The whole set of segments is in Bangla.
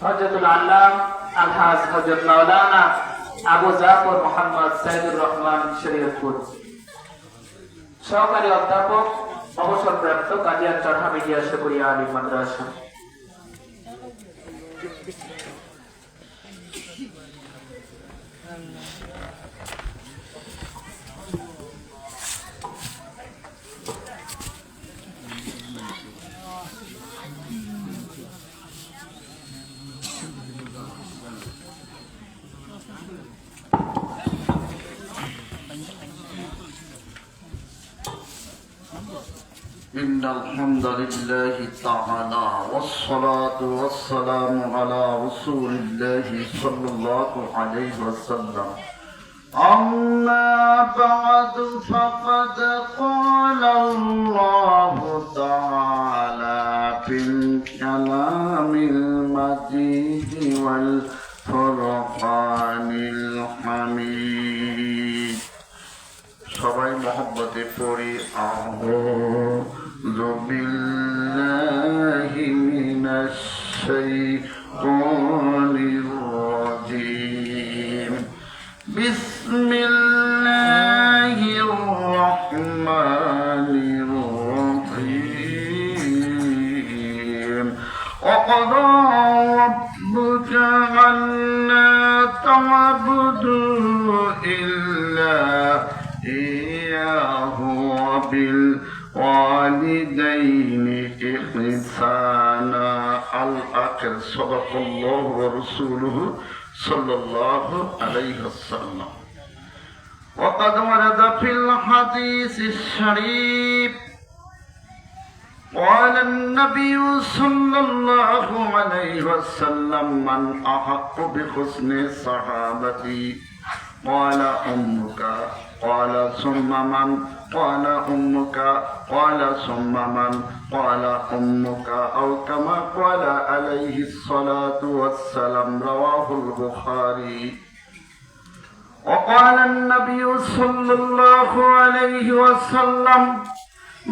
হযরতুল আল্লাম আলহাজ হযরত মাওলানা আবু জাফর মোহাম্মদ সাইদুর রহমান শরীয়তপুর, সহকারী অধ্যাপক, অবসরপ্রাপ্ত কাদিয়ান চরহা মিডিয়া শুকরিয়া আলিম মাদ্রাসা। إن الحمد لله تعالى والصلاة والسلام على رسول الله صلى الله عليه وسلم. أما بعد فقد قال الله تعالى في الكلام المجيد والفرقان الحميد. সবাই মহব্বতে পড়ি আউযু বিল্লাহি মিনাশ শাইতানির রাজীম। বিসমিল্লাহির রাহমানির রাহিম। ওয়াকাদা রাব্বুকা আল্লা তা'বুদু ইল্লা إياه وبالوالدين إحسانا. الآخر. صدق الله ورسوله صلى الله عليه وسلم. وقد ورد في الحديث الشريف قال النبي صلى الله عليه وسلم من أحق بحسن صحابتي قال أمك قال ثم من قال أمك قال ثم من قال أمك أو كما قال عليه الصلاة والسلام. رواه البخاري. وقال النبي صلى الله عليه وسلم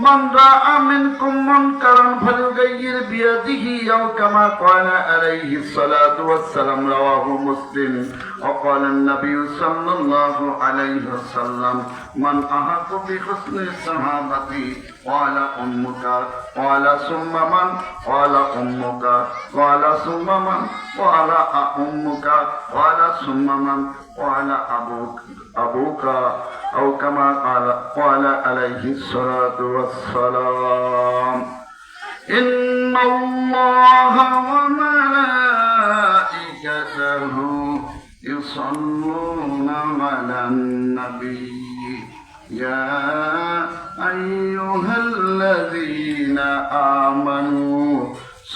من رأى منكم منكرا فليغير بيده أو كما قال عليه الصلاة والسلام. رواه مسلم. وقال النبي صلى الله عليه وسلم من أحق بحسن صحابتي قال أمك قال ثم من قال أمك قال ثم من قال أمك قال ثم من قال أبوك أو كما قال عليه الصلاة والسلام. إن الله وملائكته يصلون على النبي يا أيها الذين آمنوا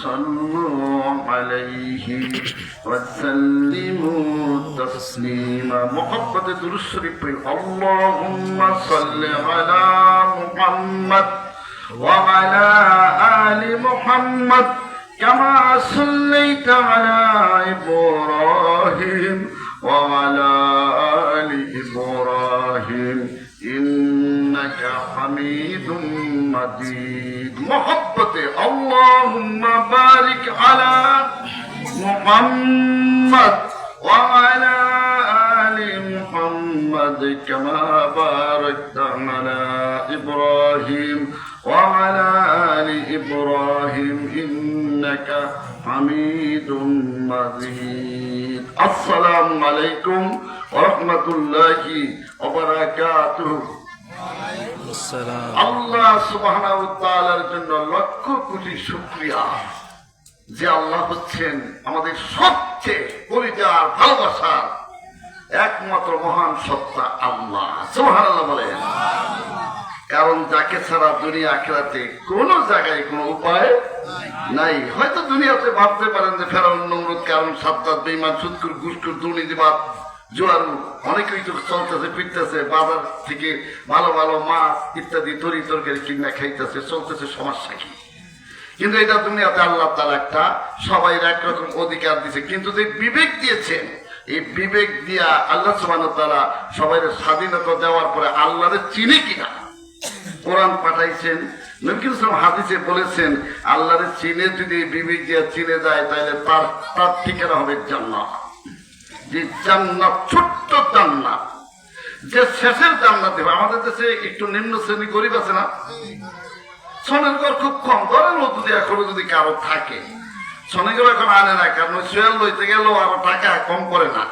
صلوا عليه وسلموا تسليما. محبت درود شريف. اللهم صل على محمد وعلى آل محمد كما صليت على إبراهيم وعلى آل إبراهيم إنك حميد مجيد. محبت. اللهم بارك على محمد وعلى آل محمد كما باركت على إبراهيم وعلى آل إبراهيم إنك حميد مجيد. السلام عليكم ورحمة الله وبركاته. আল্লাহ সুবহানাহু ওয়া তাআলার জন্য লক্ষ কোটি শুকরিয়া যে আল্লাহ হচ্ছেন আমাদের সবচেয়ে পরিচার ভালোবাসার একমাত্র মহান সত্তা আল্লাহ। সুবহানাল্লাহ বলেন। কারণ যাকে ছাড়া দুনিয়া আখিরাতে কোনো জায়গায় কোনো উপায় নাই। হয়তো দুনিয়াতে ভাবতে পারেন যে ফেরাউন, নমরুদ, কারণ সাদ্দাত, বেঈমান, সুদখোর, ঘুষখোর, দুর্নীতিবাদ, জোয়ারু অনেকেই তো চলতেছে ফিরতেছে, বাজার থেকে ভালো ভালো মাছ ইত্যাদি তরি তরকারি কিনা খাইতেছে, চলতেছে, সমস্যা কি? কিন্তু এটা দুনিয়াতে আল্লাহ তাআলা একটা সবাই একরকম অধিকার দিয়েছে, কিন্তু যে বিবেক দিয়েছেন এই বিবেক দিয়া আল্লাহ সুবহানাহু ওয়া তাআলা সবাই স্বাধীনতা দেওয়ার পরে আল্লাহরে চিনি কিনা কোরআন পাঠাইছেন, নবী করিম সাল্লাল্লাহু আলাইহি ওয়াসাল্লাম হাদিসে বলেছেন, আল্লাহর চিনে যদি বিবি দিয়ে চিনে যায় তাহলে তার ঠিকানা হবে জান্নাত। যে জান্নাত, ছোট্ট জান্নাত, যে শেষের জান্নাত হবে। আমাদের দেশে একটু নিম্ন শ্রেণী গরিব আছে না, সোনের ঘর খুব কম, ধরেন ও যদি এখনো যদি কারো থাকে, সোনের ঘর এখন আনে না, কারণ সোয়াল লইতে গেলেও আরো টাকা কম করে না।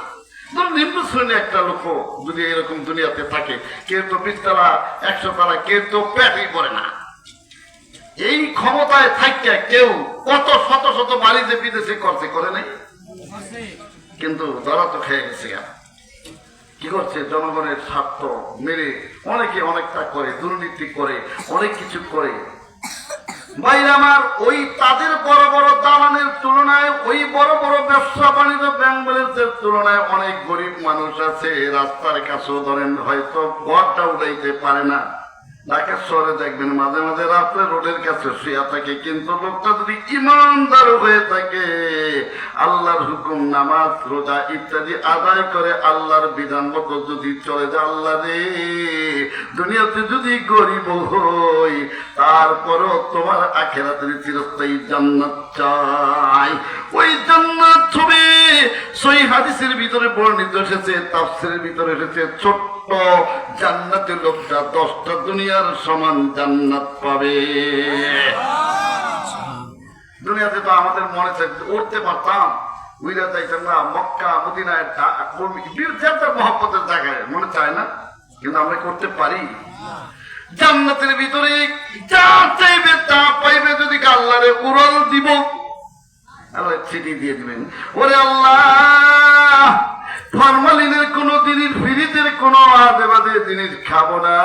ধরুন নিম্ন শ্রেণী একটা লোক যদি এরকম দুনিয়াতে থাকে, কেউ তো 20 তলা 100 তলা, কেউ তো পেটই করে না। এই ক্ষমতায় থাকতে কেউ কত শত শত বাড়ি যে বিদেশে করছে, করে নাই, কিন্তু ধরা তো খেয়ে গেছে। কি করছে? জনগণের স্বার্থ মেরে অনেকে অনেকটা করে, দুর্নীতি করে, অনেক কিছু করে। ভাইরা আমার, ওই তাদের বড় বড় দালানের তুলনায়, ওই বড় বড় ব্যবসা বাণিজ্য ব্যাংক ব্যালেন্সের তুলনায় অনেক গরিব মানুষ আছে, রাস্তার কাছেও ধরেন হয়তো ঘরটা উঠাইতে পারে না। ঢাকা শহরে দেখবেন মাঝে মাঝে রাত্রে রোডের কাছে শুয়ে থাকে, কিন্তু লোকটা যদি ইমানদার হয়ে থাকে, আল্লাহর হুকুম, নামাজ, রোজা ইত্যাদি আদায় করে, আল্লাহর বিধান মতো যদি চলে যায়, আল্লাহ রে, দুনিয়াতে যদি গরিব হই তারপরও তোমার আখিরাতের চিরস্থায়ী জান্নাত চাই। ওই জান্নাত হবে, সহিহ হাদিসের ভিতরে বর্ণিত এসেছে, তাফসীরের ভিতরে এসেছে, ছোট্ট জান্নাতের লোকটা 10টা দুনিয়ার সমান জান্নাত পাবে। দুনিয়াতে তো আমাদের মনে চাই উঠতে পারতাম, উইরা যাইতাম না মক্কা মদিনায়, মহব্বতের জায়গায়, মনে চায় না, কিন্তু আমরা করতে পারি। জান্নাতের ভিতরে যা চাইবে তা পাইবে, যদি আল্লাহরে উড়াল দিব, আল্লাহ চিঠি দিয়ে দিবেন, ওরে আল্লাহ ফরমালিনের কোন জিনিস, ফিরিতের কোন আদে বাদে জিনিস খাবো না,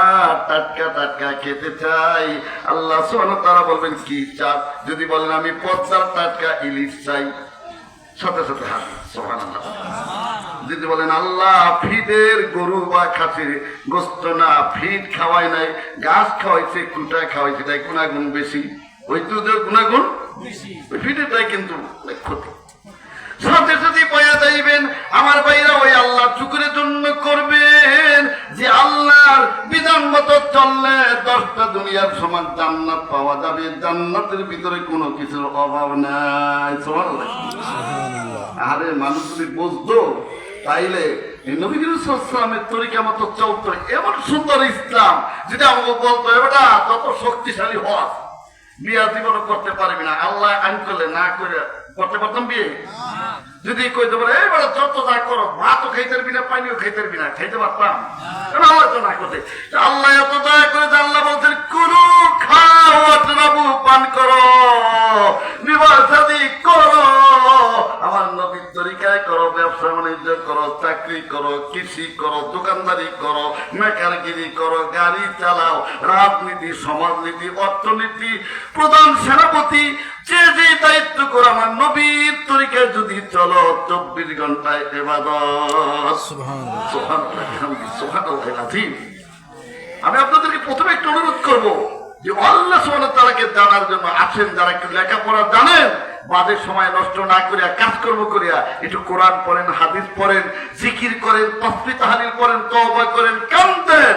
টাটকা টাটকা খেতে চাই। আল্লাহ সুবহানাহু ওয়া তাআলা বলবেন কি চান? যদি বলেন আমি পদ্মার টাটকা ইলিশ চাই, সাথে সাথে হাত সুবহানাল্লাহ। যদি বলেন আল্লাহ ফিদের গরু বা খাসির গোস্ত না, ফিদ খাওয়াই নাই, গাছ খাওয়াইছে, কুটা খাওয়াইছে, তাই গুণাগুণ বেশি, ওই দুধের গুণাগুণ বেশি, ওই ফিদেরটাই কিন্তু ক্ষতি। সাথে সাথে পয়া যাইবেন আমার ভাইরা, ওই আল্লাহ শুকরের জন্য করবেন যে আল্লাহর বিধান মতো চললে 10টা দুনিয়ার সমান জান্নাত পাওয়া যাবে, জান্নাতের ভিতরে কোনো কিছুর অভাব নাই। সুবহানাল্লাহ। আরে মানুষ যদি বুঝতো তাইলে নবী করিম সাল্লাল্লাহু আলাইহি ওয়াসাল্লামের তরিকা মতো চলতো। এমন সুন্দর ইসলাম যেটা আমাকে বলতো, এবারটা যত শক্তিশালী হস, বিয়া জীবনও করতে পারবি না, আল্লাহ আইন করলে না করে করতে পারতাম বিয়ে। যদি কইতে পারে এবার যত যা করো, ভাতও খাইতে পারবি না, পানিও খাইতে পারবি না, খাইতে পারতাম, আল্লাহ তো না করতে। আল্লাহ এত দয়া করে, আল্লাহ বলছেন কুলু খাও ওয়াশরাবু, পান করো, বিবাহ শাদী করো, আমার নবীর তরিকায় করো, ব্যবসা বাণিজ্য করো, চাকরি করো, কৃষি করো, দোকানদারি করো, মেকারগিরি করো, গাড়ি চালাও, রাজনীতি, সমাজনীতি, অর্থনীতি, প্রধান সেনাপতি, যে যে দায়িত্ব করো, আমার নবীর তরিকায় যদি চলো, 24 ঘন্টায় ইবাদত। সুবহানাল্লাহ, সুবহানাল্লাহ আযীম। আমি আপনাদেরকে প্রথমে একটু অনুরোধ করবো যে আল্লাহ সুবহানাহু ওয়া তাআলাকে জানার জন্য আসেন, যারা একটু লেখাপড়া জানেন, বাদের সময় নষ্ট না করিয়া, কাজকর্ম করিয়া একটু কোরআন পড়েন, হাদিস পড়েন, জিকির করেন, তাসবিহ তাহলিল করেন, তওবা করেন, কাঁদেন।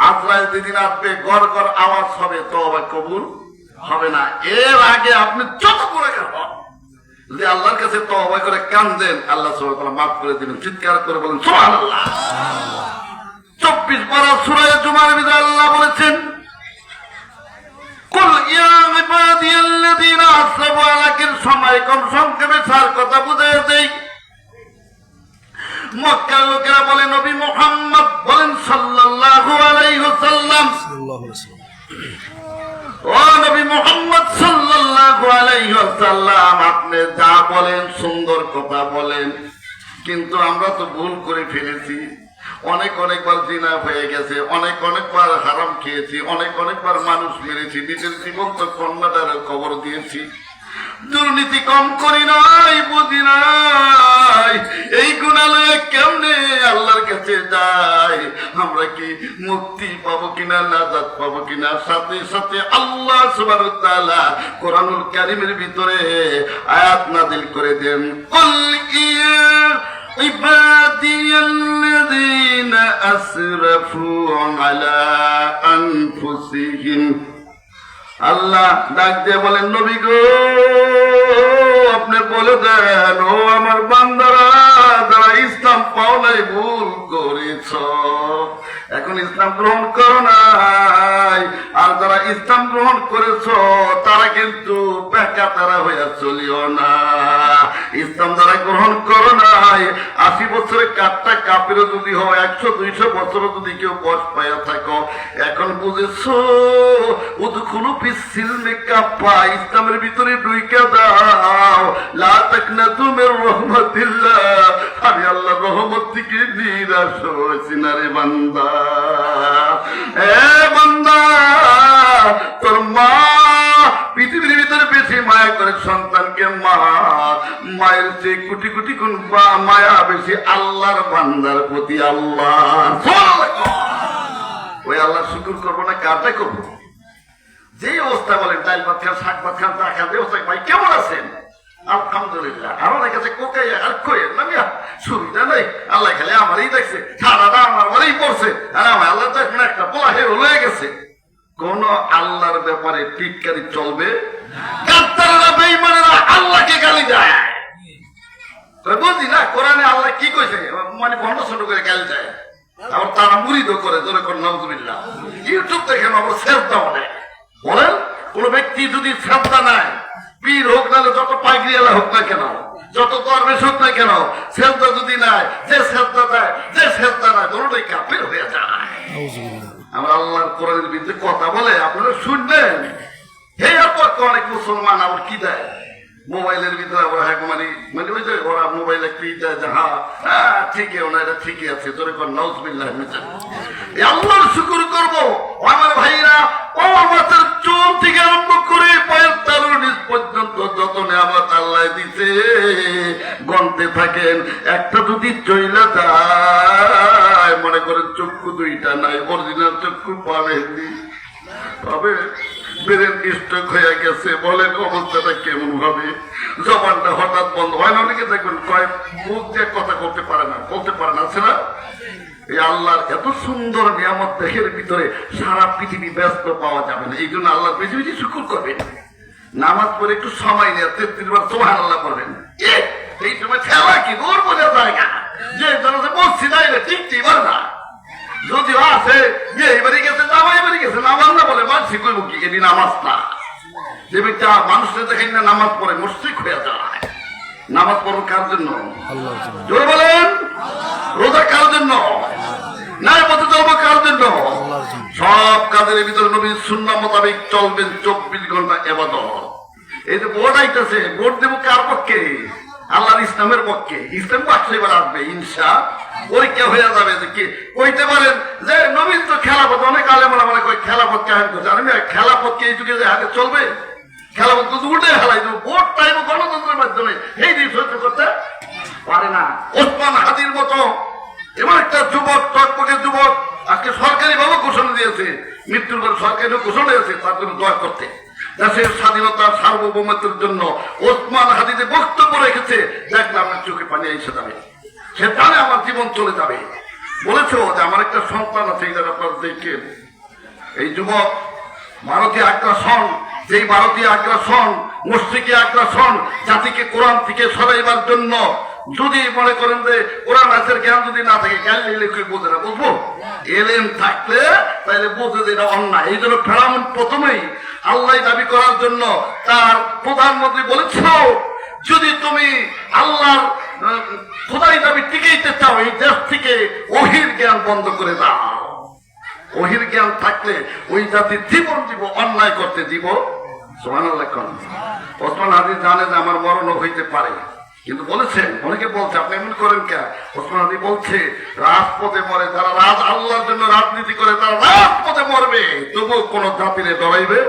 আজরাইল যেদিন আসবে গড় গড় আওয়াজ হবে, তওবা কবুল হবে না। এর আগে আপনি যত করে খাবেন, যদি আল্লাহর কাছে তওবা করে কাঁদেন, আল্লাহ সুবহানাহু ওয়া তাআলা মাফ করে দিবেন। চিৎকার করে বলেন সুবহানাল্লাহ। 24 পারা সূরা জুমার ভিতরে আল্লাহ বলেছেন, কুল ইয়া ইবাদিয়াল্লাযীনা আসরাফু আলা সময় কম, সংক্ষেপে সার কথা বুঝিয়ে দেই। মক্কার লোকেরা বলে নবী মুহাম্মদ বলেন সাল্লাল্লাহু আলাইহি ওয়াসাল্লাম, ও নবী মুহাম্মদ সাল্লাল্লাহু আলাইহি ওয়াসাল্লাম, আপনি যা বলেন সুন্দর কথা বলেন, কিন্তু আমরা তো ভুল করে ফেলেছি। অনেকবার জিনা হয়ে গেছে, অনেকবার হারাম খেয়েছি, অনেকবার মানুষ মেরেছি, নিজের জীবন্ত কন্যাটার খবর দিয়েছি, দুর্নীতি কম করি নাই, বুঝি নাই। এই গুণালয়ে কেমনে আল্লাহর কাছে যাই, আমরা কি মুক্তি পাবো কিনা, নাজাত পাবো কিনা? সাথে সাথে আল্লাহ সুবহানাহু ওয়া তাআলা কোরআনুল কারীমের ভিতরে আয়াত নাযিল করে দেন, কুল ইয়া ইবাদিয়াল্লাযীনা আসরাফু আলা আনফুসিহিম আল্লাহ ডাক দিয়ে বলেন, নবী গো আপনি বলে দেন, ও আমার বান্দারা যারা ইসলাম পাও নাই ভুল করেছ, এখন ইসলাম গ্রহণ করো নাই, আর যারা ইসলাম গ্রহণ করেছ তারা কিন্তু বেকা তারা হইয়া চলিও না। ইসলাম যারা গ্রহণ করো নাই, 80 বছরের কাঠটা কাপেরও যদি হয়, 100-200 বছরও যদি কেউ বয়স পাইয়া থাকো, এখন বুঝেছো উদখুলু ফিস-সিলমি কাফা, ইসলামের ভিতরে ঢুইকা দাও, লা তাকনাতু মির রাহমাতিল্লাহ, আমি আল্লাহর রহমত থেকে নিরাশ হইছি না রে বান্দা। এ বান্দা, তোর মা পৃথিবীর ভিতরে বেশি মায়া করে সন্তানকে, মায়ের চেয়ে কোটি কোটি গুণ মায়া বেশি আল্লাহর বান্দার প্রতি। আল্লাহ ওই আল্লাহ শুকুর করবো না কারটা করবো? যে অবস্থা বলেন ডাল ভাত খান, শাক ভাত খান, চা খান, ব্যবস্থা ভাই কেমন আছেন? আলহামদুলিল্লাহ। আমাদের কাছে কোকাই আর কইেন না মিয়া, সুবিধা নেই, আল্লাহ খালি আমারই দেখছে, সারাটা আমার বাড়ি পড়ছে, আর আমার আল্লাহ তো এখন একটা পোলা হেরো লয়ে গেছে। কোন আল্লাহর ব্যাপারে টিটকারি চলবে? গাদ্দাররা বেঈমানেরা আল্লাহকে গালি দেয়। বুঝি না কোরআনে আল্লাহ কি কইছে, মানে ভণ্ড ছোট করে গালি দেয়, আবার তারা মুরিদও করে, জোরে করে নাউজুবিল্লাহ। ইউটিউব দেখেন আবার শ্রদ্ধা নেয়। বলেন কোন ব্যক্তি যদি শ্রদ্ধা নেয়, পীর হোক নাহলে যত পাইগিরিয়ালা হোক না কেন, যত দরবেশ হোক না কেন, শ্রদ্ধা যদি নেয়, যে শ্রদ্ধা দেয়, যে শ্রদ্ধা নেয়, দুটোই কাফির হয়ে যায়। আমরা আল্লাহর কোরআনের বিরুদ্ধে কথা বলে আপনারা শুনবেন। হে আপা অনেক মুসলমান আবার কি দেয় মোবাইলের ভিতরে, আবার হ্যাঁ মানে ওই যে ওরা মোবাইলে কি দেয়, হ্যাঁ ঠিকই ওনা এটা ঠিকই আছে, তোর নাউজুবিল্লাহ। আল্লাহর শুকর করবো আমার ভাইরা, ও আমাদের চোর থেকে আরম্ভ করে পায়ের তালুর নিচ পর্যন্ত যত নেয়ামত আল্লাহ দিতে গণতে থাকেন। একটা যদি চইলা যায়, মনে করেন চক্ষু দুইটা নাই, অরিজিনাল চক্ষু পাবেননি, পাবে ব্রেন স্ট্রোক হয়ে গেছে, বলেন অবস্থাটা কেমন হবে? জবানটা হঠাৎ বন্ধ হয় না, অনেকে দেখবেন কয়েক মুখ দিয়ে কথা করতে পারে না, বলতে পারে না, আছে না? এই আল্লাহর এত সুন্দর নিয়ামত দেহের ভিতরে সারা পৃথিবী ব্যস্ত পাওয়া যাবে না, এই জন্য আল্লাহ বেশি বেশি শুকুর করবেন। নামাজ পড়ে একটু সময় নিয়ে 33 বার সুবহানাল্লাহ করবেন, এই সময় খেলা কি দূর বোঝা যায় না, যে জানাতে বলছি না এটা ঠিক ঠিক বল না, যদিও আছে এইবারই গেছে, জামাই বাড়ি গেছে, নামাজ না বলে মানসিক করবো কি, এটি নামাজ না। যে ব্যক্তি মানুষের দেখেন না নামাজ পড়ে মুশরিক হয়ে যায়। নামাজ পড়ো কার জন্য? জোরে বলেন। রোজা কার জন্য? নাই পথে চলবো কার জন্য? সব কাজের ভিতরে নবীর সুন্নাহ মোতাবেক চলবেন, 24 ঘন্টা ইবাদত। এই যে ভোট আইতেছে, ভোট দেবো কার পক্ষে? আল্লাহর ইসলামের পক্ষে। ইসলাম পাশে এবার আসবে ইনশা, পরীক্ষা হয়ে যাবে। যে কি কইতে পারেন যে নবীন তো খেলাপথ, অনেক আলেমরা মানে কই খেলাপথ কায়েম করছে, আমি খেলাপথকে এই যুগে যে হাতে চলবে, খেলাপথ তো উল্টে হেলাই দেবো, ভোট পাইব গণতন্ত্রের মাধ্যমে, এই দিন সহ্য করতে পারে না। ওসমান হাদির মতো এবার একটা যুবক, টকপকে যুবক, আজকে সরকারি ভাবে ঘোষণা দিয়েছে, মৃত্যুর পর সরকারি ঘোষণা দিয়েছে তার জন্য দোয়া করতে, দেশের স্বাধীনতা সার্বভৌমত্বের জন্য। ওসমান হাদি যে বক্তব্য রেখেছে, দেখলে আপনার চোখে পানি এসে যাবে, সে জানে আমার জীবন চলে যাবে। বলেছে যে আমার একটা সন্তান আছে, এটা আপনার দেখেন। এই যুবক ভারতীয় আগ্রাসন, যেই ভারতীয় আগ্রাসন, মুশরিকি আগ্রাসন, জাতিকে কোরআন থেকে সরাইবার জন্য, যদি মনে করেন যে কোরআন হাদিসের জ্ঞান যদি না থাকে, জ্ঞান নিলে কেউ বোঝে না, বুঝবো? এলেন থাকলে তাহলে বোঝে যে এটা অন্যায়। এই জন্য ফেরাউন প্রথমেই আল্লাহ দাবি করার জন্য তার প্রধানমন্ত্রী বলেছিল, যদি তুমি আল্লাহর খোদাই দাবি টিকাইতে চাও, এই দেশ থেকে ওহির জ্ঞান বন্ধ করে দাও। ওহির জ্ঞান থাকলে ওই জাতির জীবন দিব, অন্যায় করতে দিব। সুবহানাল্লাহ। ওসমান হাদি জানে যে আমার মরণ হইতে পারে, কিন্তু বলেছেন, অনেকে বলছে আপনি এমন করেন কে? ওসমান হাদি বলছে রাজপথে মরে যারা, রাজ আল্লাহর জন্য রাজনীতি করে তারা রাজপথে মরবে, তবুও কোন জাতিরে ডরাইবে।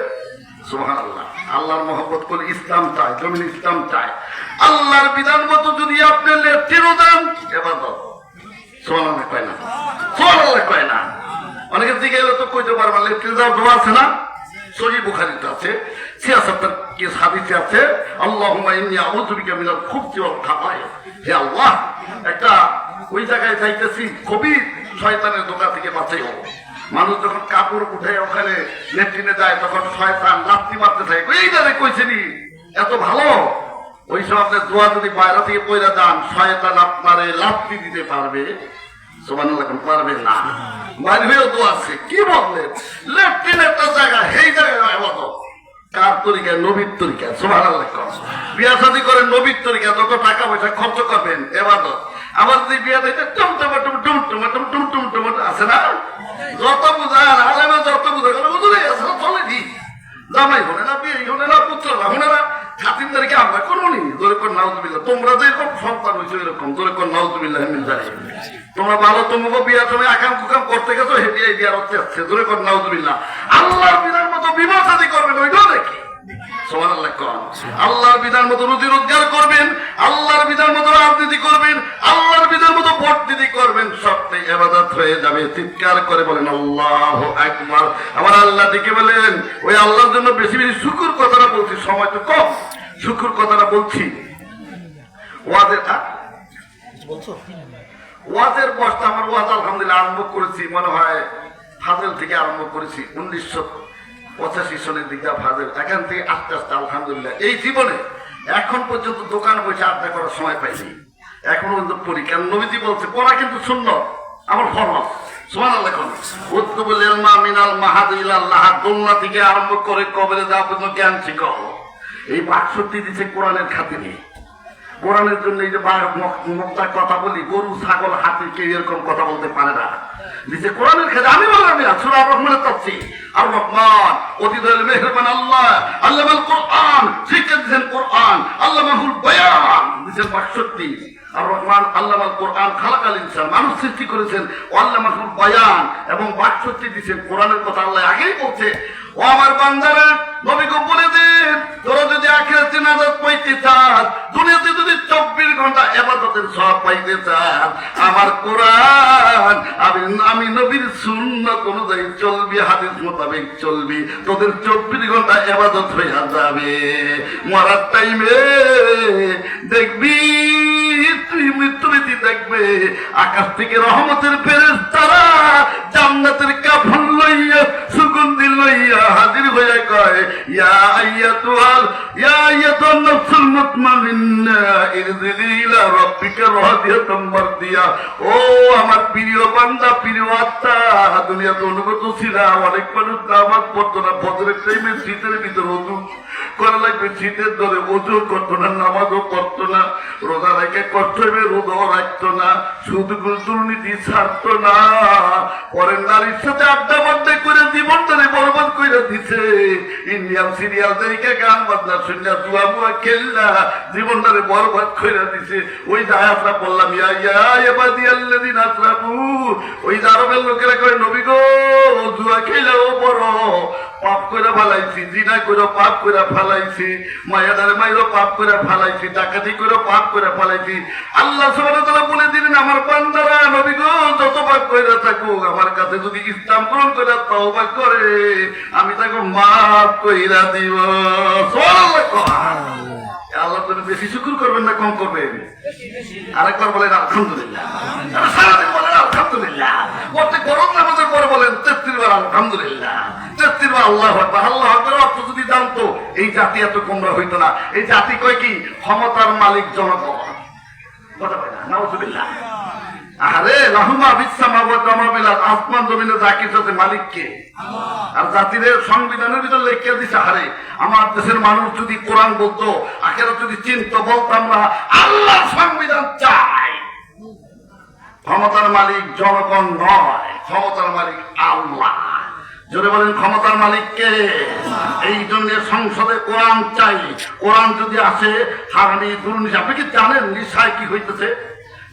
সুবহানাল্লাহ। আল্লাহর মহব্বত করে ইসলাম চায়, জমিন ইসলাম চায়। আল্লাহর বিধান মতো যদি আপনি লেফটেরও দেন, এবাদত। সুবহানাল্লাহ কয় না? সুবহানাল্লাহ কয় না? অনেকে দিকে এলে তো কইতে পারবেন, লেফটের যাওয়ার দোয়া আছে না? সহিহ বুখারীতে আছে, 76 কি হাদিসে আছে, আল্লাহুম্মা ইন্নী আউযু বিকা মিনাল খুবতি ওয়াল খাবায়েস। হে আল্লাহ, একটা ওই জায়গায় যাইতেছি, খুবই শয়তানের ধোঁকা থেকে বাঁচাইও। মানুষ যখন কাপড় উঠে ওখানে লেট্রিনে যায় তখন শয়তান লাথি মারতে থাকে, এই দাঁড়ে কইছেনি এত ভালো। ওই সব আপনার দোয়া যদি বাইরে থেকে পয়রা যান, শয়তান আপনারে লাথি দিতে পারবে? সুবহানাল্লাহ, পারবে না। বাইরে হয়েও দোয়া আছে, কি বললেন? লেট্রিন একটা জায়গা, সেই জায়গায় ইবাদত। কার তরিকায়? নবীর তরিকায়। সুবহানাল্লাহ। বিয়া শাদী করেন নবীর তরিকা, যত টাকা পয়সা খরচ করবেন ইবাদত। আমার যদি বিয়া দিতে টুমটুম আছে না, যত বুঝান আলেমে যত বুঝা বুঝলে চলে দি জামাই হলে না, বিয়ে হলে না, পুত্র না হলে না, খাতিরদারিকে আমরা করবো নি। জোরে কর নাউজুবিল্লাহ। তোমরা যেরকম সন্তান হয়েছো এরকম জোরে কর নাউজুবিল্লাহ। তোমরা ভালো, তোমাকে বিয়া তুমি আকাম কুকাম করতে গেছো, হেঁটে এই বিয়ার হচ্ছে আসছে, জোরে কর নাউজুবিল্লাহ। আল্লাহর বিধার মতো বিবাহ শাদী করবেন, ওইটাও দেখি। সুবহানাল্লাহ। আল্লাহর বিধান মতো রুজি রোজগার করবেন, আল্লাহর বিধান মতো রাজনীতি করবেন, আল্লাহর বিধান মতো ভোট দিদি করবেন, সবটাই ইবাদত হয়ে যাবে। চিৎকার করে বলেন আল্লাহু আকবার। আমার আল্লাহ দিকে বলেন, ওই আল্লাহর জন্য বেশি বেশি শুকর কথাটা বলছি, সময় তো কম, শুকর কথাটা বলছি। ওয়াজের বস্তা আমার ওয়াজ আলহামদুলিল্লাহ আরম্ভ করেছি, মনে হয় ফাজেল থেকে আরম্ভ করেছি 1985 সনের দিকটা ফাজেল। এখান থেকে আস্তে আস্তে আলহামদুলিল্লাহ এই জীবনে এখন পর্যন্ত দোকান বসে আড্ডা করার সময় পাইনি, এখন পর্যন্ত পড়ি। কারণ নবীজি বলছে পড়া কিন্তু সুন্নাত, আমার ফরজ। সুবহানাল্লাহ। উতলুবুল ইলমা মিনাল মাহাদ ইলাল লাহাদ, দোলনা থেকে আরম্ভ করে কবরে যাওয়া পর্যন্ত জ্ঞান শিখো। এই ৬২ দিছে কোরআনের খাতিরে। কোরআনের জন্য এই যে মুক্তার কথা বলি, গরু ছাগল হাতি কেউ এরকম কথা বলতে পারে না। দিছে কোরআনের খাতিরে। আমি বললাম সূরা আর-রহমানের তাফসীর, আর রহমান অতি দয়ালু মেহেরবান আল্লাহ, আল্লামাল কোরআন, শিক্ষা দিয়েছেন কোরআন, আল্লামাহুল বয়ান দিয়েছেন ৬২। আর রহমান আল্লামাল কোরআন, খালাকাল ইনসান, মানুষ সৃষ্টি করেছেন, আল্লামাহুল বয়ান, এবং ৬২ দিয়েছেন কোরআনের কথা আল্লাহ আগেই বলছে। ও আমার বান্দারা, নবীকে বলে দিন, তোরা যদি আখিরাতে নাজাত পাইতে চাস, দুনিয়াতে যদি 24 ঘন্টা ইবাদতের সওয়াব পাইতে চাস, আমার কোরআন আমি নবীর সুন্নাত অনুযায়ী চলবি, হাদিস মোতাবেক চলবি, তোদের 24 ঘন্টা ইবাদত হয়ে যাবে। মরার টাইমে দেখবি, তুই মৃত্যুবীতি দেখবে, আকাশ থেকে রহমতের ফেরেশতারা জান্নাতের কাফন লইয়া, সুগন্ধি লইয়া হাজির হয়ে কয়, ইয়া আইয়াতুন নাফসুল মুতমাইন্না ইরজিই ইলা রাব্বিকা রাদিয়াতাম মারদিয়া। ও আমার প্রিয় বান্দা, প্রিয় আত্মা, দুনিয়াতে অনুগত ছিলা, অনেক মানুষ নামাজ পড়তো না, ফজরের টাইমে শীতের ভিতরে ওযু করা লাগবে, শীতের ধরে ওযু করতো না, নামাজও করতো না, রোজা রেখে কষ্ট হবে, রোজাও রাখতো না, সুদ ঘুষ দুর্নীতি ছাড়তো না, পরের নারীর সাথে আড্ডা বাড্ডা করে জীবনটারে বরবাদ করে দিছে, ইন্ডিয়ান সিরিয়াল দেখে গান বাজনা শুনলা, জুয়া মুয়া খেললা, জীবনটারে বরবাদ করে দিছে। ওই যে আয়াতটা বললাম, ইয়া ইবাদিয়াল্লাযিনা আসরাফু, ওই যে আরবের লোকেরা কয় নবী গো, জুয়া খেলাও বড় পাপ করে ফেলাইছি, জিনা করে পাপ করে ফেলাইছি, মায়াদারে মাইরো পাপ করে ফেলাইছি, ডাকাতি করে পাপ করে ফেলাইছি। আল্লাহ সুবহানাহু ওয়া তাআলা বলে দিলেন, আমার বান্দারা, নবী গো, যত পাপ করে থাকুক, আমার কাছে যদি ইসলাম গ্রহণ করে তওবা করে, আমি তাকে মাফ কইরা দিব। সুবহানাল্লাহ। আল্লাহ তুমি বেশি শুকর করবেন না কম করবেন? আরেকবার বলেন আলহামদুলিল্লাহ। সারাদিন বলেন আলহামদুলিল্লাহ। প্রত্যেক গরম নামাজের পরে বলেন 33 বার আলহামদুলিল্লাহ, 33 বার আল্লাহু আকবার। আল্লাহু আকবার অর্থ যদি জানতো, এই জাতি এত গোমরা হইতো না। এই জাতি কয় কি? ক্ষমতার মালিক জনগণ। কথা বলে না, নাউজুবিল্লাহ। আরে লাহুমা বিসসামাওয়াতি ওয়া মা ফিল আরদ, আসমান জমিনে যা কিছু আছে মালিক কে? আর জাতির সংবিধানের ভিতর লেখা দিছে, আরে আমার দেশের মানুষ যদি কোরআন বলতো, আখিরাত যদি চিনতো, বলতাম না আল্লাহর সংবিধান চাই। ক্ষমতার মালিক জনগণ নয়, ক্ষমতার মালিক আল্লাহ। জোরে বলেন ক্ষমতার মালিক কে? এই জন্য সংসদে কোরআন চাই। কোরআন যদি আসে, হারানি দুর্নীতি। আপনি কি জানেন নিশায় কি হইতেছে?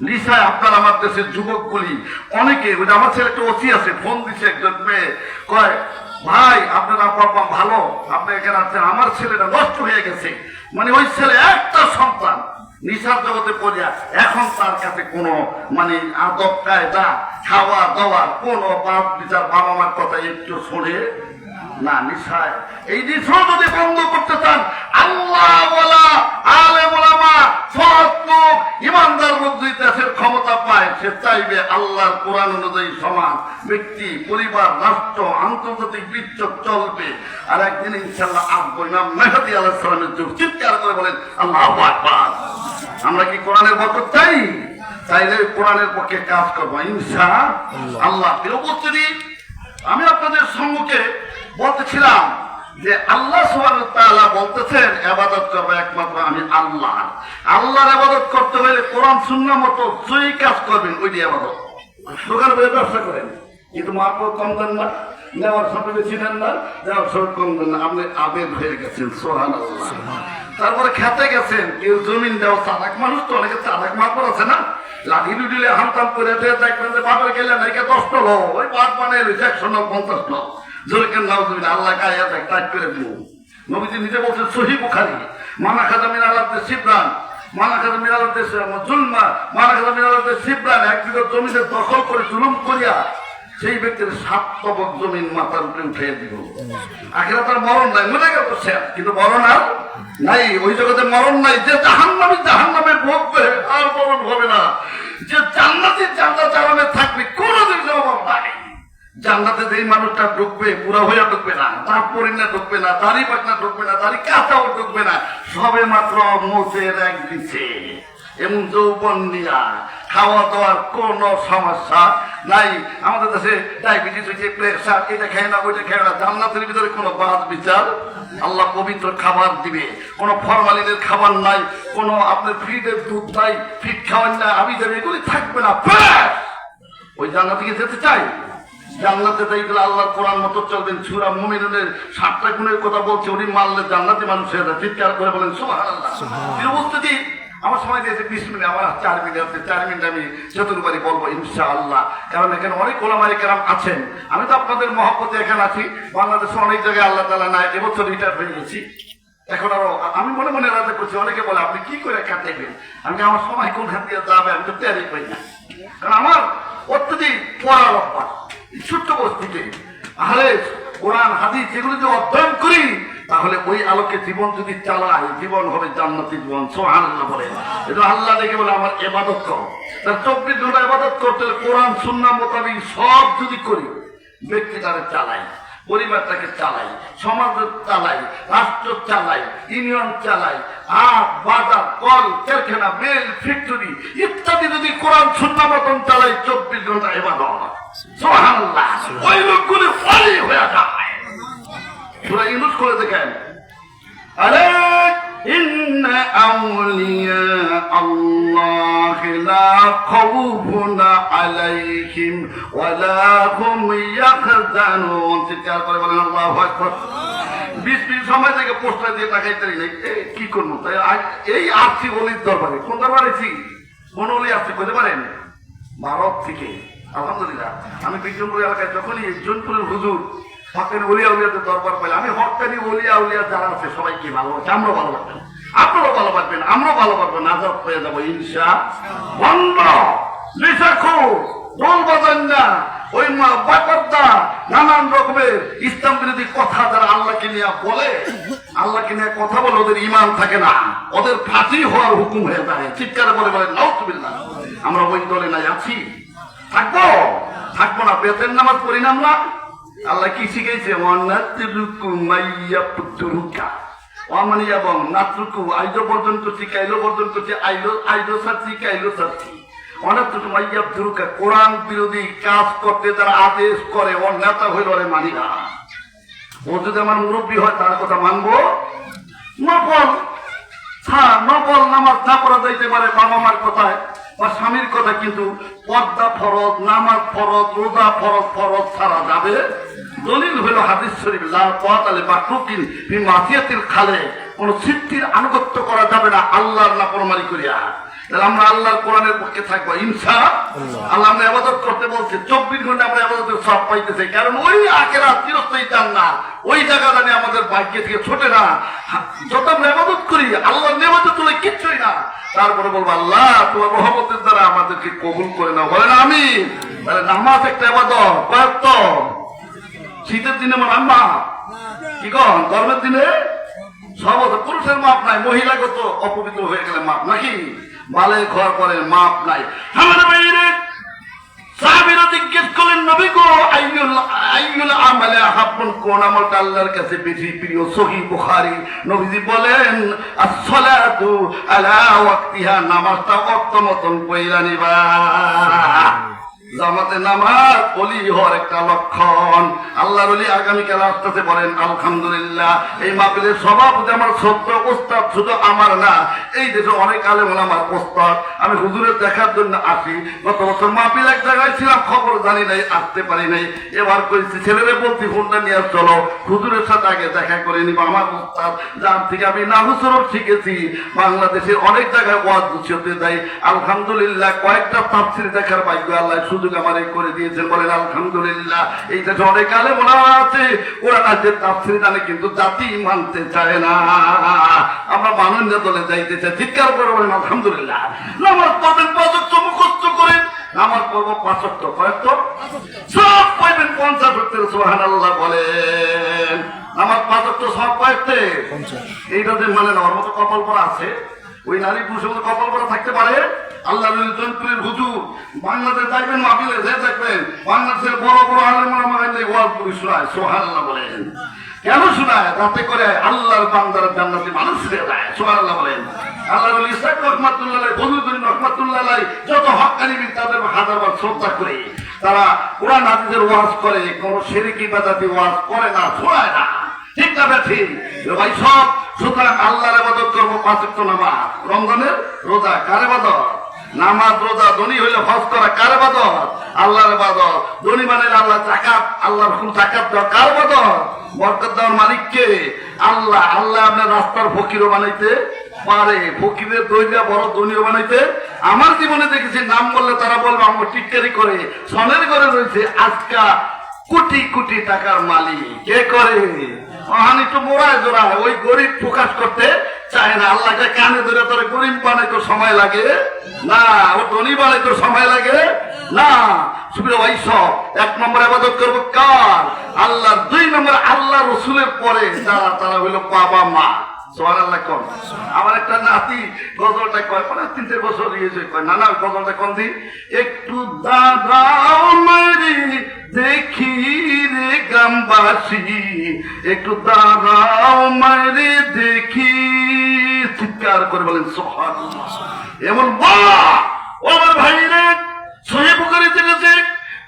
নিশায় আপনার আমার দেশের যুবকগুলি অনেকে, আমার ছেলে একটা ওসি আছে, ফোন দিচ্ছে একজন মেয়ে, কয় ভাই আপনার আব্বা ভালো, আপনি এখানে আছেন, আমার ছেলেটা নষ্ট হয়ে গেছে। মানে ওই ছেলে একটা সন্তান নিশার জগতে পড়িয়া, এখন তার কাছে কোনো মানে আদব কায়দা, খাওয়া দাওয়ার কোনো বাপ বিচার, বাবা মার কথা একটু শোনে না। নিশায় এই নিশা যদি বন্ধ করতে চান, আল্লাহ ওয়ালা আলেম ওলামা সৎ লোক ইমানদার লোক যদি দেশের ক্ষমতা পায়, চায়, সে চাইবে আল্লাহর কোরআন অনুযায়ী সমাজ, ব্যক্তি, পরিবার, রাষ্ট্র, আন্তর্জাতিক বিশ্ব চলবে। আর একদিন ইনশাআল্লাহ আসবো ইমাম মেহদী আলাইহিস সালামের যুগ। চিৎকার করে বলেন আল্লাহু আকবার। আমরা কি কোরআনের বরকত চাই? চাইলে কোরআনের পক্ষে কাজ করবো ইনশাআল্লাহ। প্রিয় উপস্থিতি, আমি আপনাদের সম্মুখে বলতেছিলাম যে আল্লাহ সুবহানাহু ওয়া তাআলা বলতেছেন ইবাদত করবে একমাত্র আমি আল্লাহ। আল্লাহর ইবাদত করতে হলে কোরআন সুন্নাহ মতো যেই কাজ করবেন ওইটি ইবাদত। দোকানে বসে ব্যবসা করেন কিন্তু মাপও কম দেন না, নেওয়ার সময় বেশি দেন না, দেওয়ার সময় কম দেন না, আপনি আবেগ হয়ে গেছেন। সুবহানাল্লাহ। তারপরে খেতে গেছেন, কেউ জমিন দেওয়া চালাক মানুষ তো, অনেকে চালাক মাপর আছে না, লাঠি লুটিলে হামতাম করে দেখবেন যে বাপের গেলে নাকি 10 লো ওই বাদ বানিয়ে 100 লো 50 লো জোরে কেন নাও জমিন আল্লাহ কায়াত টাইট করে দিব। নবীজি নিজে বলছেন সহিহ বুখারী, মানা খাজা মিন আলাদে সিবরান, মানা খাজা মিন আলাদে জুলমা, মানা খাজা মিন আলাদে সিবরান, এক বিঘা জমিতে দখল করে জুলুম করিয়া সেই ব্যক্তির 7 তবক জমিন মাথার উপরে উঠিয়ে দিব। আখিরাতে তার মরণ নাই, মরে গেল শেষ, কিন্তু মরণ আর নাই। ওই জগতে মরণ নাই। যে জাহান্নামে ভোগবে আর মরণ হবে না। যে জান্নাতে জান্নাত আরামে থাকবে, কোনদিন অভাব নাই। জান্নাতে যেই মানুষটা ঢুকবে পুরা হইয়া ঢুকবে না, তার পরিণা ঢুকবে না, দাড়ি পাকনা ঢুকবে না, দাড়ি কাঁচাও ঢুকবে না, সবে মাত্র মোচের এক দিচ্ছে। এমন যৌবন নিয়া খাওয়া দাওয়ার কোন সমস্যা নাই। আমাদের দেশে ডায়াবেটিস হয়েছে, প্রেসার, এটা খায় না ওইটা খায় না। জান্নাতের ভিতরে কোনো বাদ বিচার, আল্লাহ পবিত্র খাবার দিবে, কোন ফরমালিনের খাবার নাই, কোন আপনার ফ্রিজের দুধ নাই, ফিট খাওয়ার না, আমি দেবে, এগুলি থাকবে না। ওই জান্নাতে কি যেতে চাই? জান্নাতে যাই গেলে আল্লাহর কোরআন মতো চলবেন। সূরা মুমিনুনের 7টা গুণের কথা বলছে, উনি মানলে জান্নাতি মানুষ হয়ে যায়। চিৎকার করে বলেন সুবহানাল্লাহ। এই অবস্থাতে আমার সময় দিয়েছে 20 মিনিট, আমার 4 মিনিট আছে। 4 মিনিট আমি যতটুকুই বলবো ইনশাআল্লাহ, কারণ এখানে অনেক ওলামায়ে কেরাম আছেন। আমি তো আপনাদের মহব্বতে এখানে আছি। বাংলাদেশে অনেক জায়গায় আল্লাহ তাআলা নাই, এবছর রিটায়ার হয়ে গেছি। এখন আরো আমি মনে মনে রাজা করছি। অনেকে বলে আপনি কি করে কাটাইবেন? আমি আমার সময় কোনখান দিয়ে যাবে আমি তো তৈরি পাই না, কারণ আমার অত্যধিক পড়ার অভ্যাস। ছোট্ট বস্তিতে আরে কোরআন হাদিস যেগুলো যদি অধ্যয়ন করি, তাহলে ওই আলোকে জীবন যদি চালাই, জীবন হবে জান্নাতি জীবন। সুবহানাল্লাহ বলে এটা আল্লাহ দেখে বলে আমার ইবাদত করো। তার 24 ঘন্টা ইবাদত করতে হলে কোরআন সুন্নাহ মোতাবেক সব যদি করি, ব্যক্তিটারে চালাই, পরিবারটাকে চালাই, সমাজ চালাই, রাষ্ট্র চালাই, ইউনিয়ন চালাই, হাট বাজার, কল কারখানা, মিল, ফ্যাক্টরি ইত্যাদি যদি কোরআন সুন্নাহ মতন চালাই, 24 ঘন্টা ইবাদত। সুবহানাল্লাহ। ওই লোকগুলো ওলি হয়ে যায়। সূরা ইউনূস করে দেখেন, আরে ইন্না আউলিয়া আল্লাহ লা খাউফুন আলাইহিম ওয়া লা হুম ইয়াহজানুন। চিৎকার করে বলেন আল্লাহু আকবার। 20 মিনিট সময় থেকে পোস্টার দিয়ে টাকাইতে নেই, কি করবো? তাই এই আসছি ওলির দরবারে। কোন দরবারে আছি? কোন ওলি আসছে বলতে পারেন? ভারত থেকে। আলহামদুলিল্লাহ। আমি বিক্রমপুর এলাকায় যখনই জোনপুরের হুজুর হকের ওলিয়া উলিয়াদের দরবার পাইলাম, আমি হকানি ওলিয়া উলিয়া যারা আছে সবাইকে ভালোবাসি। আমরাও ভালোবাসবেন, আপনারাও ভালোবাসবেন, আমরাও ভালোবাসবো, নাজাত হয়ে যাবো ইনশাআল্লাহ। বন্ধ লিসাখো দোল বাজান না, ওই বাকরদা নানান রকমের ইসলাম বিরোধী কথা যারা আল্লাহকে নিয়ে বলে, আল্লাহকে নিয়ে কথা বলে, ওদের ঈমান থাকে না, ওদের ফাঁসি হওয়ার হুকুম হয়ে যায়। চিৎকারে বলে বলে নাউযুবিল্লাহ। আমরা ওই দলে নাই আছি, থাকবো থাকবো না। বেতের নামাজ পড়ি না আমরা। আল্লাহ কি শিখেছে? ওয়ানাতরুকু মাইয়াবতুরুকা ওয়ামানি এবং নাতরুকু আইলো বর্জন করছি, কাইলো বর্জন করছি, আইলো সাথী, কাইলো সাথী। অনাতরুকু মাইয়াবতুরুকা, কোরআন বিরোধী কাজ করতে যারা আদেশ করে, ওর নেতা হইল রে মানি না। ও যদি আমার মুরব্বী হয় তার কথা মানবো। নকল নামাজ না পড়া যাইতে পারে বাবা মার কথায় বা স্বামীর কথা, কিন্তু পর্দা ফরজ, নামাজ ফরজ, রোজা ফরজ, ফরজ ছাড়া যাবে। দলিল হইল হাদিস শরীফ, লা তাআতা লিমাখলুকিন ফি মাসিয়াতিল খালিক। কোন সৃষ্টির আনুগত্য করা যাবে না আল্লাহর নাফরমানি করিয়া। তাহলে আমরা আল্লাহর কোরআনের পক্ষে থাকবো ইনশাআল্লাহ। আমরা ইবাদত করতে বলছি, 24 ঘন্টা আমরা ইবাদতের সব পাইতেছি, কারণ ওই আখিরাত চিরস্থায়ী জান্নাত, ওই জায়গা জানি আমাদের ভাগ্য থেকে ছোটে না। যত আমরা ইবাদত করি, আল্লাহর নিয়ামত তুলে কিচ্ছুই না। তারপরে বলবো আল্লাহ তোমার রহমতের দ্বারা আমাদেরকে কবুল করে নাও, বলেন আমিন। তাহলে নামাজ একটা ইবাদত। কয়েক শীতের দিনে আমার আম্মা কি কন, গরমের দিনে সব পুরুষের মাপ নাই, মহিলাগত অপবিত্র হয়ে গেলে মাপ নাকি, বালে ঘর করে মাপ নাই। আমার বাইরে সাহাবীরা জিজ্ঞেস করলেন, নবী গো আইয়ুল আমালে আহাব্বুন, কোন আমলটা আল্লাহর কাছে বেশি প্রিয়? সহিহ বুখারী। নবীজি বলেন as-সালাতু আলা ওয়াক্তিহা, নামাজটা ওয়াক্ত মতন পড়া নিবা। জামাতে নামাজ ওলি হওয়ার একটা লক্ষণ। আল্লাহর ওলি আগামীকাল আসতেছে, বলেন আলহামদুলিল্লাহ। এই মাহফিলের সভাপতি আমার ছোট্ট ওস্তাদ, শুধু আমার না, এই দেশে অনেক আলেম ওলামার ওস্তাদ। আমি হুজুরের দেখার জন্য আসি। গত বছর মাহফিল এক জায়গায় ছিলাম, খবর জানি নাই, আসতে পারি নাই। এবার করেছি ছেলেরে বলছি ফোনটা নিয়ে চলো, হুজুরের সাথে আগে দেখা করে নিব। আমার ওস্তাদ যার থেকে আমি নাহু সরফ শিখেছি, বাংলাদেশের অনেক জায়গায় ওয়াজ বুঝতে যাই। আলহামদুলিল্লাহ কয়েকটা তাফসীর দেখার ভাগ্য আল্লাহ সুযোগ আমার করে দিয়েছেন, বলেন আলহামদুলিল্লাহ। এই দেশে অনেক আলেম ওলামা আছে, ওরা রাজ্যের তাফসীর জানে কিন্তু জাতি মানতে চায় না। আমরা মানন্দ দলে যাইতে চাই, চিৎকার করে বলেন আলহামদুলিল্লাহ। নামাজ পড়বেন 5 ওয়াক্ত মুখস্থ করেন, নামাজ পড়বো 5 ওয়াক্ত, কয়েকটা সব পাইবেন 50 ওয়াক্তের, সুবহানাল্লাহ বলেন। নামাজ 5 ওয়াক্ত সব কয়েকতে, এইটা যে মানে নেওয়ার মতো কপাল পরা আছে, ওই নারী পুরুষের মতো কপাল পরা থাকতে পারে? আল্লাহ জনপ্রিয় হুজুর বাংলাদেশ যাইবেন, মাহফিলে যে দেখবেন বাংলাদেশের বড় বড় আলেম ওলামা ওয়াজ করে শোনায়, সুবহানাল্লাহ বলেন। কেন শোনায়? তাতে করে আল্লাহর বান্দার জান্নাতি মানুষ হয়ে যায়, সুবহানাল্লাহ বলেন। আল্লাহর ওলি ইসহাক রহমাতুল্লাহ আলাইহি, ফজলুদ্দিন রহমাতুল্লাহ আলাইহি, যত হক্কানি বীর তাদের হাজারবার শ্রদ্ধা করে, তারা কোরআন হাদিসের ওয়াজ করে, কোন শিরকি বিদআতি ওয়াজ করে না, শোনায় না, ঠিক না ঠিক? ভাই সব সুতরাং আল্লাহর ইবাদত করবো 5 ওয়াক্ত নামাজ, রমজানের রোজা কার ইবাদত? নামাজ রোজা। ধনী হইলে হজ করা কার ইবাদত? আল্লাহর ইবাদত। ধনী মানে আল্লাহ যাকাত, আল্লাহর হুকুম যাকাত দেওয়া কার ইবাদত? বরকত দেওয়ার মালিক কে? আল্লাহ। আল্লাহ আপনার রাস্তার ফকিরও বানাইতে পারে, ফকিরের দইটা বড় ধনীও বানাইতে। আমার জীবনে দেখেছি, নাম বললে তারা বলবে আমার টিটকারি করে, সনের ঘরে রয়েছে আজকা কোটি কোটি টাকার মালিক। কে করে? হানি তো মোড়ায় জোড়ায়, ওই গরিব প্রকাশ করতে চায় না। আল্লাহকে কানে ধরে তোর গরিব বানাইতে সময় লাগে না, ও ধনী বানাইতে সময় লাগে না। সুবিধা ভাই সব 1 নম্বর ইবাদত করবো কার? আল্লাহ। 2 নম্বর আল্লাহ রসুলের পরে যারা, তারা হইল বাবা মা। সুবহানাল্লাহ কোন? আমার একটা নাতি গজলটা কয়, মানে 3-4 বছর হয়েছে, কয় না না গজলটা কোন দিন? একটু দাঁড়াও মারি দেখি রে গ্রামবাসী, একটু দাঁড়াও মারি দেখি, চিৎকার করে বলেন সুবহানাল্লাহ। এমন বাহ! ও আমার ভাই রে, সহিহ বুখারীতে গেছে,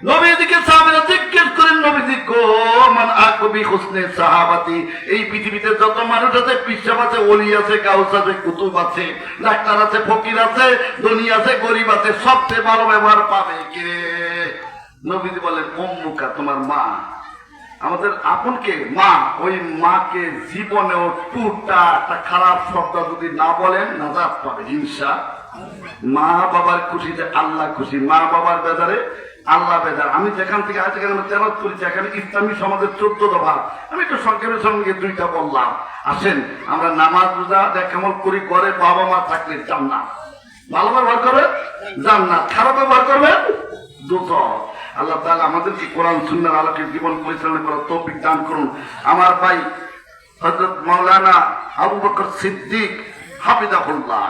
নবীজিকে সাহাবীরা জিজ্ঞেস করেন, নবীজি কো মান আকবি হুসনে সাহাবাতি, এই পৃথিবীতে যত মানুষ আছে, পিসাব আছে, ওলি আছে, গাউস আছে, কুতুব আছে, ডাক্তার আছে, ফকির আছে, ধনী আছে, গরিব আছে, সবচেয়ে ভালো ব্যবহার পাবে কে? নবীজি বলেন উম্মুকা, তোমার মা। আমাদের আপনকে মা, ওই মাকে জীবনেও টুটা একটা খারাপ শব্দ যদি না বলেন, নাজাত পাবে ইনশাআল্লাহ। মা বাবার খুশিতে আল্লাহ খুশি, মা বাবার বেজারে আল্লাহ বেজার। আমি যেখান থেকে আজ আমি তেলাওয়াত করেছি, এখানে ইসলামী সমাজের 14 দফা, আমি একটু সংক্ষেপের সঙ্গে 2টা বললাম। আসেন আমরা নামাজ রোজা দেখামল করি, ঘরে বাবা মা থাকলে জান্নাত, ভালো ব্যবহার করবেন জান্নাত, খারাপ ব্যবহার করবেন দুজক। আল্লাহ তাআলা আমাদেরকে কোরআন সুন্নাহর আলোকে জীবন পরিচালনা করার তৌফিক দান করুন। আমার ভাই হযরত মাওলানা আবু বকর সিদ্দিক হাফিজাহুল্লাহ।